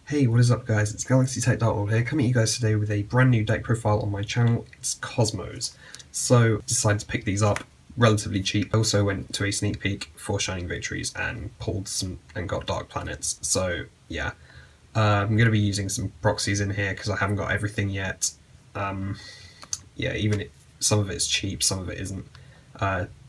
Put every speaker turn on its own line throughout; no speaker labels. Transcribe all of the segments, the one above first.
Hey, what is up guys, it's Galaxytech Darklord here, coming at you guys today with a brand new deck profile on my channel. It's Kozmos. So, decided to pick these up relatively cheap. I also went to a sneak peek for Shining Victories and pulled some and got Dark Planets. So, yeah. I'm going to be using some proxies in here because I haven't got everything yet. Some of it's cheap, some of it isn't.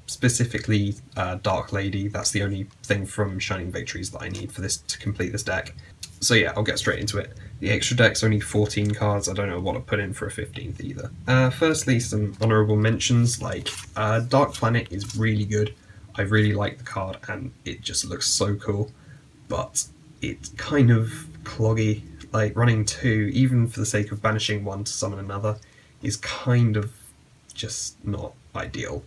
Specifically Dark Lady, that's the only thing from Shining Victories that I need for this to complete this deck. So yeah, I'll get straight into it. The extra deck's only 14 cards, I don't know what to put in for a 15th either. Firstly, some honourable mentions, like Dark Planet is really good. I really like the card and it just looks so cool, but it's kind of cloggy. Like running two, even for the sake of banishing one to summon another, is kind of just not ideal.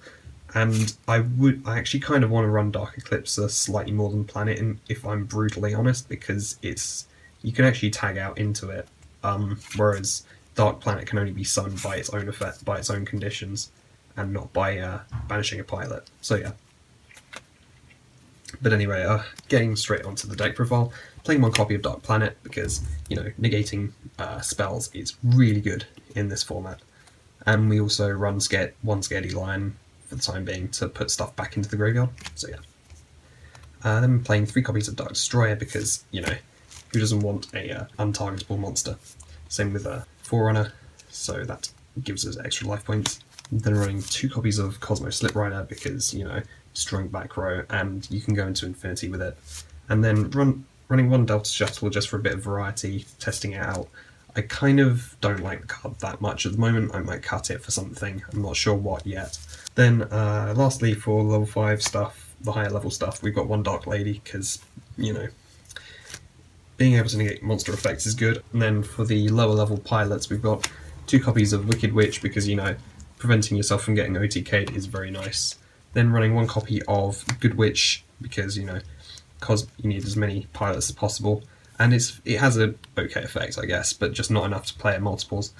And I actually kind of want to run Dark Eclipser slightly more than Planet, if I'm brutally honest, because you can actually tag out into it, whereas Dark Planet can only be summoned by its own effect, by its own conditions, and not by banishing a pilot. So yeah. But anyway, getting straight onto the deck profile, playing one copy of Dark Planet because, you know, negating spells is really good in this format. And we also run one Scaredy Lion for the time being to put stuff back into the graveyard, so yeah. Then playing 3 copies of Dark Destroyer because, you know, who doesn't want a untargetable monster? Same with Forerunner, so that gives us extra life points. Then running 2 copies of Kozmo Sliprider because, you know, destroying back row and you can go into infinity with it. And then running 1 Delta Shuttle just for a bit of variety, testing it out. I kind of don't like the card that much at the moment. I might cut it for something, I'm not sure what yet. Then lastly, for level 5 stuff, the higher level stuff, we've got 1 Dark Lady because, you know, being able to negate monster effects is good. And then for the lower level pilots, we've got 2 copies of Wickedwitch because, you know, preventing yourself from getting OTK'd is very nice. Then running 1 copy of Goodwitch because, you know, because you need as many pilots as possible. And it has a okay effect, I guess, but just not enough to play at multiples.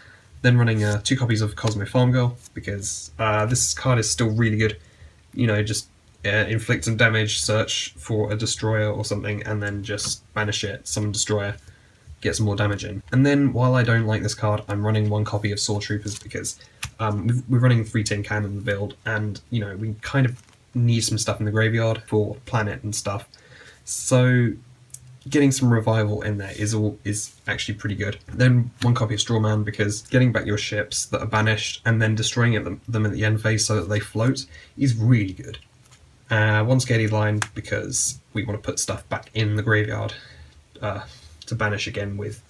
Then running 2 copies of Kozmo Farmgirl because this card is still really good. You know, just inflict some damage, search for a destroyer or something, and then just banish it, summon destroyer, get some more damage in. And then, while I don't like this card, I'm running 1 copy of Soartroopers because we're running 3 Tincan in the build, and, you know, we kind of need some stuff in the graveyard for Planet and stuff. So getting some revival in there is actually pretty good. Then 1 copy of Strawman because getting back your ships that are banished and then destroying them at the end phase so that they float is really good. 1 Scaredy Lion because we want to put stuff back in the graveyard to banish again with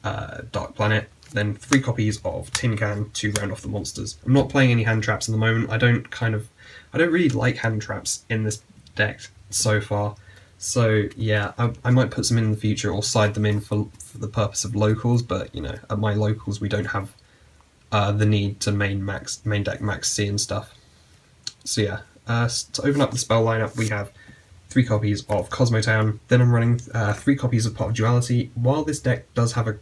Dark Planet. Then 3 copies of Tincan to round off the monsters. I'm not playing any hand traps at the moment. I don't really like hand traps in this deck so far. So yeah, I might put some in the future or side them in for the purpose of locals, but, you know, at my locals we don't have the need to main deck max C and stuff. So yeah, to open up the spell lineup, we have 3 copies of Kozmo Town. Then I'm running 3 copies of Pot of Duality. While this deck does have a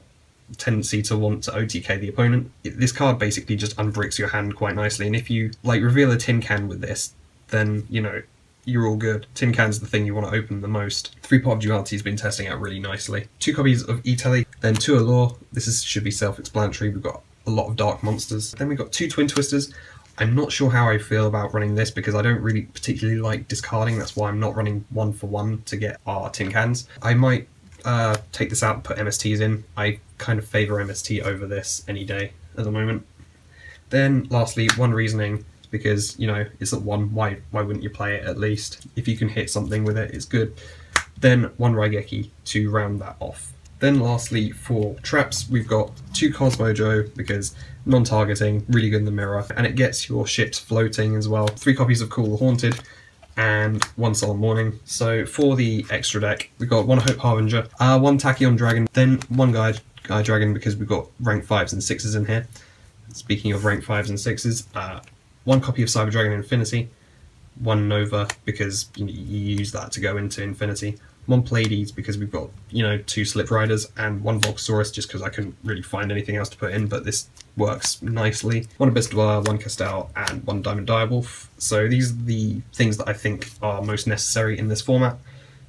tendency to want to OTK the opponent, this card basically just unbricks your hand quite nicely, and if you like reveal a tin can with this, then, you know, you're all good. Tin Can's the thing you want to open the most. 3 Pot of Duality has been testing out really nicely. 2 copies of E-Telly, then 2 Allure. This should be self-explanatory. We've got a lot of dark monsters. Then we've got 2 Twin Twisters. I'm not sure how I feel about running this because I don't really particularly like discarding. That's why I'm not running 1 for 1 to get our Tin Cans. I might take this out and put MSTs in. I kind of favour MST over this any day at the moment. Then lastly, 1 Reasoning. Because, you know, it's at 1, why wouldn't you play it at least? If you can hit something with it, it's good. Then 1 Raigeki to round that off. Then lastly, for traps, we've got 2 Kozmo Joe, because non-targeting, really good in the mirror, and it gets your ships floating as well. 3 copies of Cool the Haunted, and 1 Solemn Morning. So for the extra deck, we've got 1 Hope Harbinger, 1 TachyonDragon, then 1 Guy Dragon, because we've got rank 5s and 6s in here. Speaking of rank 5s and 6s, 1 copy of Cyber Dragon Infinity, 1 Nova because you use that to go into Infinity, 1 Pleiades because we've got, you know, 2 Slipriders, and 1 Volcasaurus just because I couldn't really find anything else to put in, but this works nicely. 1 Abyss Dweller, 1 Castel, and 1 Diamond Direwolf. So these are the things that I think are most necessary in this format.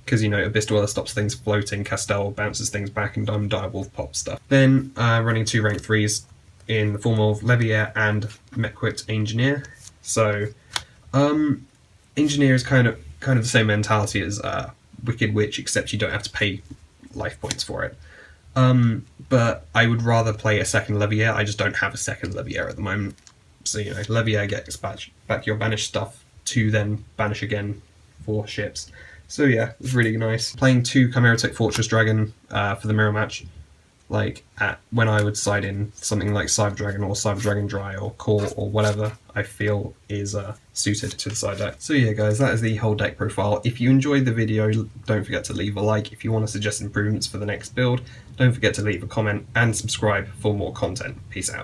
because, you know, Abyss Dweller stops things floating, Castel bounces things back, and Direwolf pops stuff. Then running 2 rank 3s in the form of Leviair and Mechwit Engineer. So Engineer is kind of the same mentality as Wicked Witch, except you don't have to pay life points for it. But I would rather play a second Leviair. I just don't have a second Leviair at the moment. So, you know, Leviair gets back your banished stuff to then banish again for ships. So yeah, it's really nice. Playing 2 Chimeratech Fortress Dragon for the mirror match, like when I would side in something like Cyber Dragon or Cyber Dragon Dry or Core or whatever I feel is suited to the side deck. So yeah guys, that is the whole deck profile. If you enjoyed the video, don't forget to leave a like. If you want to suggest improvements for the next build, don't forget to leave a comment and subscribe for more content. Peace out.